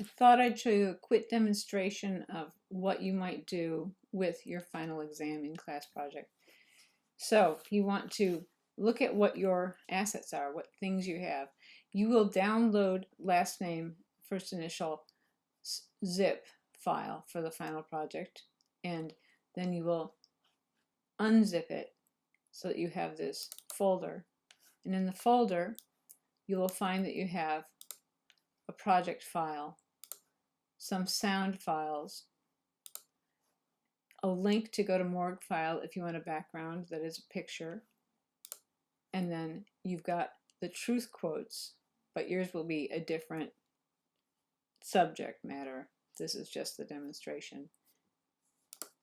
I thought I'd show you a quick demonstration of what you might do with your final exam in class project. So you want to look at what your assets are, what things you have. You will download last name, first initial zip file for the final project, and then you will unzip it so that you have this folder. And in the folder, you will find that you have a project file, some sound files, a link to go to morgue file if you want a background that is a picture, and then you've got the truth quotes, but yours will be a different subject matter. This is just the demonstration.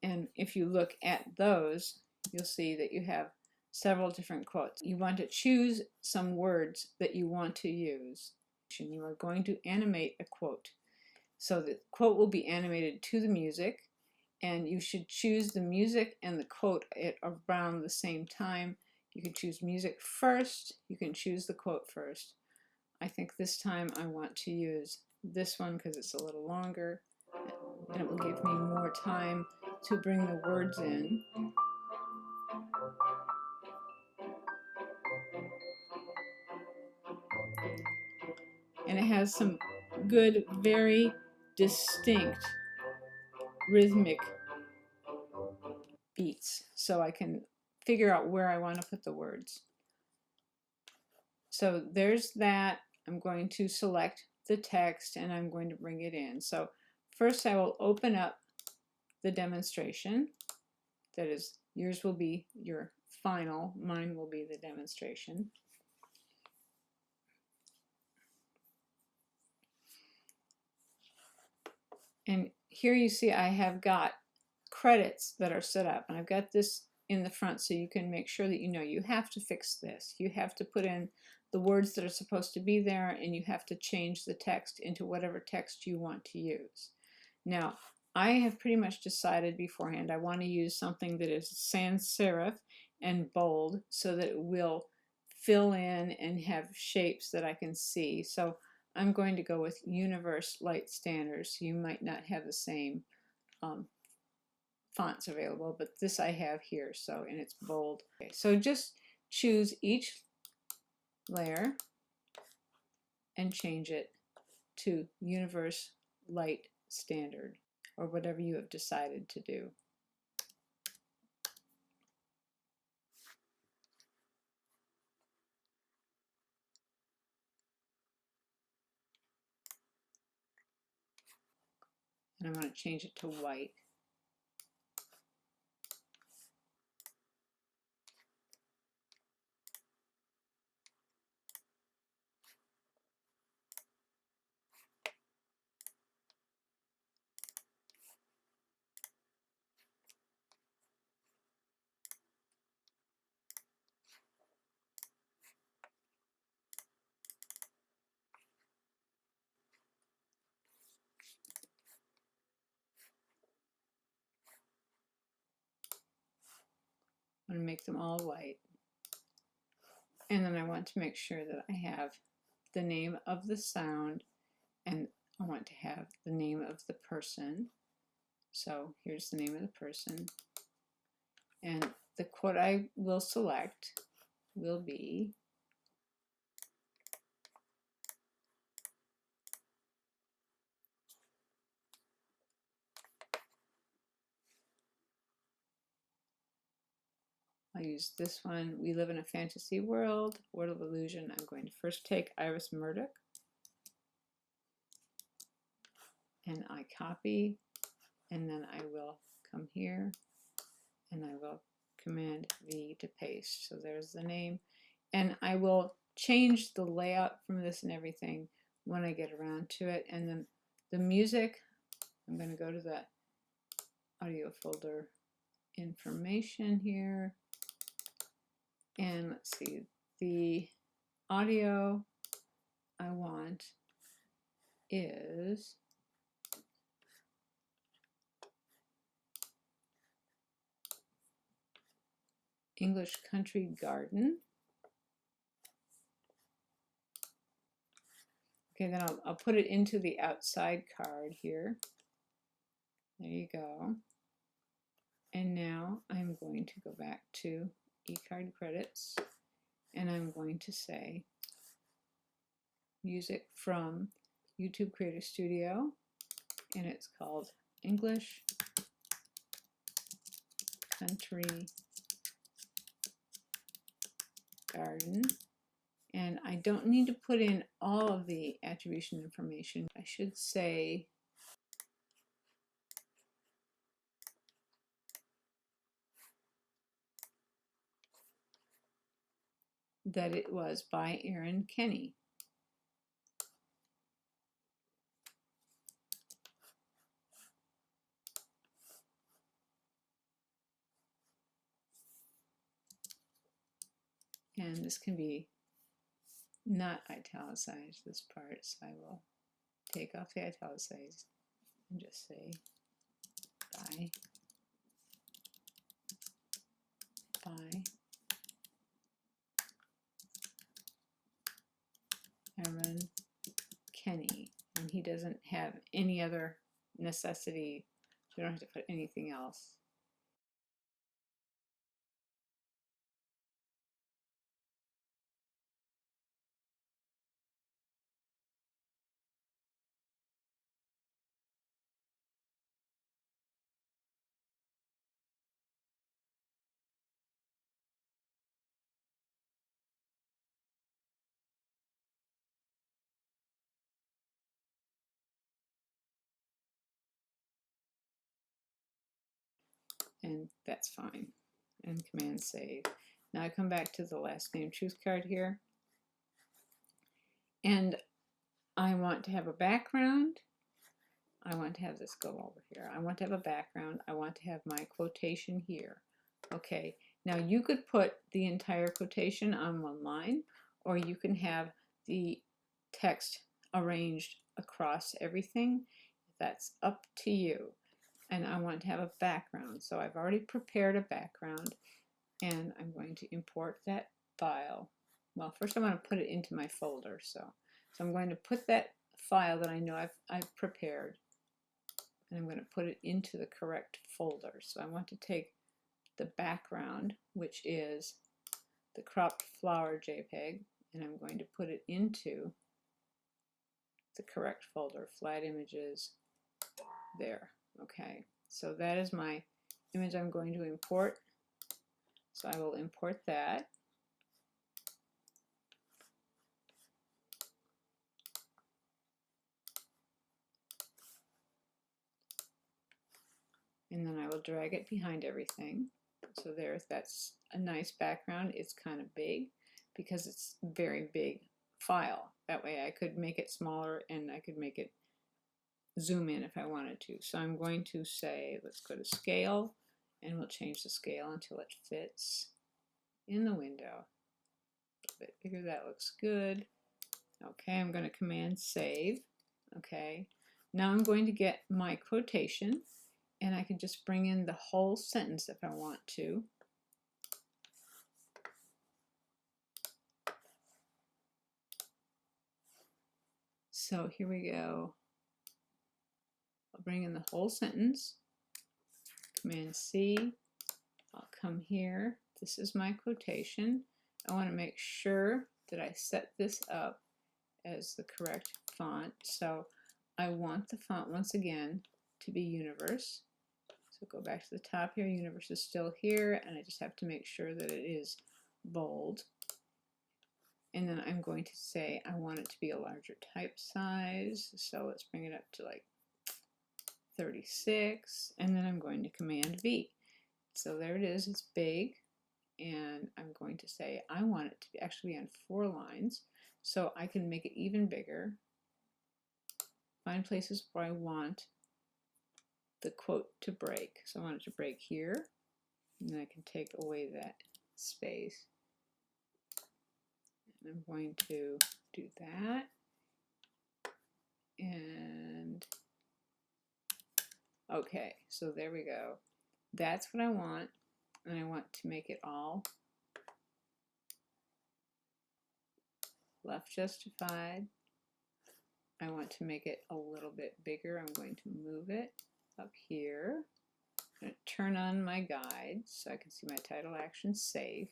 And if you look at those, you'll see that you have several different quotes. You want to choose some words that you want to use. You are going to animate a quote. So the quote will be animated to the music, and you should choose the music and the quote at around the same time. You can choose music first, you can choose the quote first. I think this time I want to use this one because it's a little longer, and it will give me more time to bring the words in. And it has some good, very distinct rhythmic beats, so I can figure out where I want to put the words. So there's that. I'm going to select the text and I'm going to bring it in. So first I will open up the demonstration. That is, yours will be your final, mine will be the demonstration. And here you see I have got credits that are set up, and I've got this in the front so you can make sure that you know you have to fix this. You have to put in the words that are supposed to be there, and you have to change the text into whatever text you want to use. Now, I have pretty much decided beforehand I want to use something that is sans serif and bold so that it will fill in and have shapes that I can see. So I'm going to go with Universe Light Standards. You might not have the same fonts available, but this I have here, so, and it's bold. Okay, so just choose each layer and change it to Universe Light Standard, or whatever you have decided to do. And I want to change it to white. I'm going to make them all white. And then I want to make sure that I have the name of the sound, and I want to have the name of the person. So here's the name of the person. And the quote I will select will be I'll use this one. We live in a fantasy world, world of illusion. I'm going to first take Iris Murdoch, and I copy, and then I will come here and I will Command V to paste. So there's the name, and I will change the layout from this and everything when I get around to it. And then the music, I'm going to go to the audio folder information here. And let's see, the audio I want is English Country Garden. Okay, then I'll put it into the outside card here. There you go. And now I'm going to go back to eCard credits, and I'm going to say music from YouTube Creator Studio, and it's called English Country Garden. And I don't need to put in all of the attribution information. I should say that it was by Aaron Kenny. And this can be not italicized, this part, so I will take off the italicized and just say by Aaron Kenny. And he doesn't have any other necessity, so we don't have to put anything else. And that's fine. And Command Save. Now I come back to the last name truth card here, and I want to have a background. I want to have this go over here. I want to have a background. I want to have my quotation here. Okay, now you could put the entire quotation on one line, or you can have the text arranged across everything. That's up to you. And I want to have a background. So I've already prepared a background, and I'm going to import that file. Well, first I want to put it into my folder. So I'm going to put that file that I know I've prepared, and I'm going to put it into the correct folder. So I want to take the background, which is the cropped flower JPEG, and I'm going to put it into the correct folder, flat images, there. Okay, so that is my image I'm going to import. So I will import that. And then I will drag it behind everything. So that's a nice background. It's kind of big because it's a very big file. That way I could make it smaller and I could make it zoom in if I wanted to. So I'm going to say, let's go to scale, and we'll change the scale until it fits in the window. A bit bigger, that looks good. Okay, I'm going to Command Save. Okay, now I'm going to get my quotation, and I can just bring in the whole sentence if I want to. So here we go. I'll bring in the whole sentence. Command C. I'll come here. This is my quotation. I want to make sure that I set this up as the correct font. So I want the font once again to be Universe. So go back to the top here. Universe is still here, and I just have to make sure that it is bold. And then I'm going to say I want it to be a larger type size. So let's bring it up to like 36, and then I'm going to Command V. So there it is, it's big, and I'm going to say I want it to actually be on 4 lines, so I can make it even bigger, find places where I want the quote to break. So I want it to break here, and then I can take away that space. And I'm going to do that, and okay, so there we go. That's what I want, and I want to make it all left justified, I want to make it a little bit bigger. I'm going to move it up here. I'm going to turn on my guide so I can see my title action save,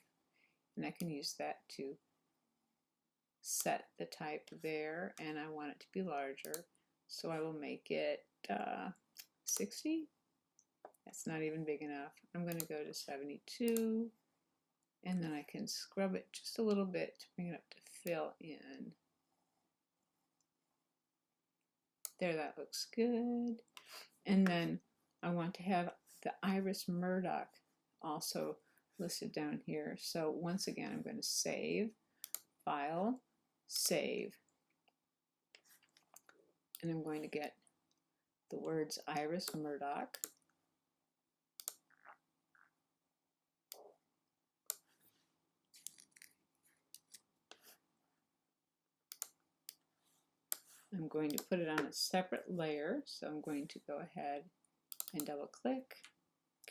and I can use that to set the type there, and I want it to be larger, so I will make it 60. That's not even big enough. I'm going to go to 72, and then I can scrub it just a little bit to bring it up to fill in. There, that looks good. And then I want to have the Iris Murdoch also listed down here. So once again, I'm going to save, file, save. And I'm going to get the words Iris Murdoch. I'm going to put it on a separate layer, so I'm going to go ahead and double click,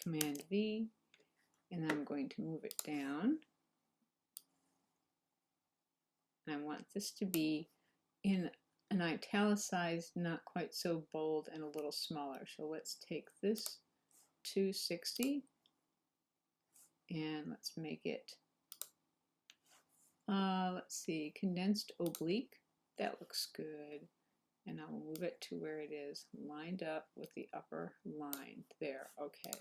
Command V, and I'm going to move it down. And I want this to be in an italicized, not quite so bold, and a little smaller. So let's take this to 60, and let's make it, let's see, condensed oblique. That looks good. And I'll move it to where it is lined up with the upper line there. Okay,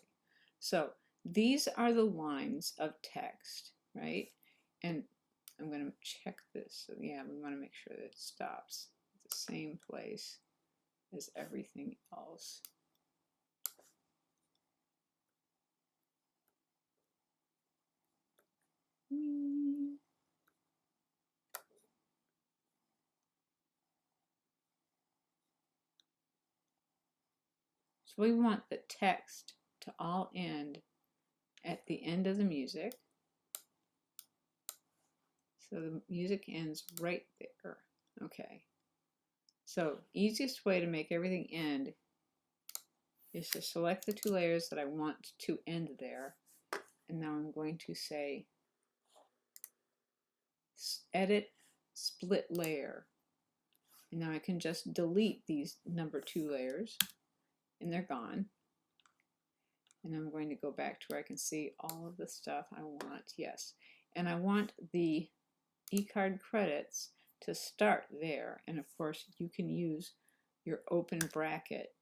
so these are the lines of text, right? And I'm going to check this. So yeah, we want to make sure that it stops at the same place as everything else. So we want the text to all end at the end of the music. So the music ends right there. Okay. So easiest way to make everything end is to select the two layers that I want to end there. And now I'm going to say edit split layer. And now I can just delete these number 2 layers, and they're gone. And I'm going to go back to where I can see all of the stuff I want. Yes. And I want the eCard credits to start there. And of course, you can use your open bracket.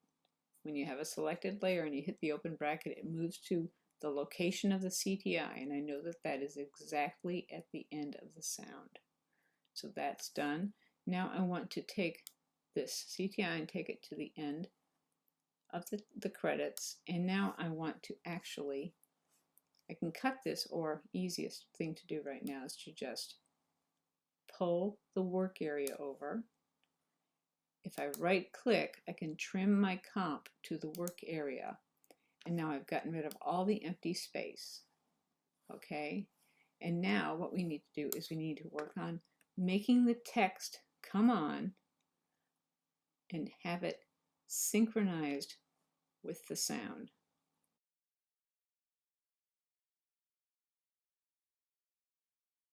When you have a selected layer and you hit the open bracket, it moves to the location of the CTI. And I know that that is exactly at the end of the sound. So that's done. Now I want to take this CTI and take it to the end of the credits. And now I want to actually, I can cut this, or easiest thing to do right now is to just pull the work area over. If I right click, I can trim my comp to the work area. And now I've gotten rid of all the empty space. Okay? And now what we need to do is we need to work on making the text come on and have it synchronized with the sound.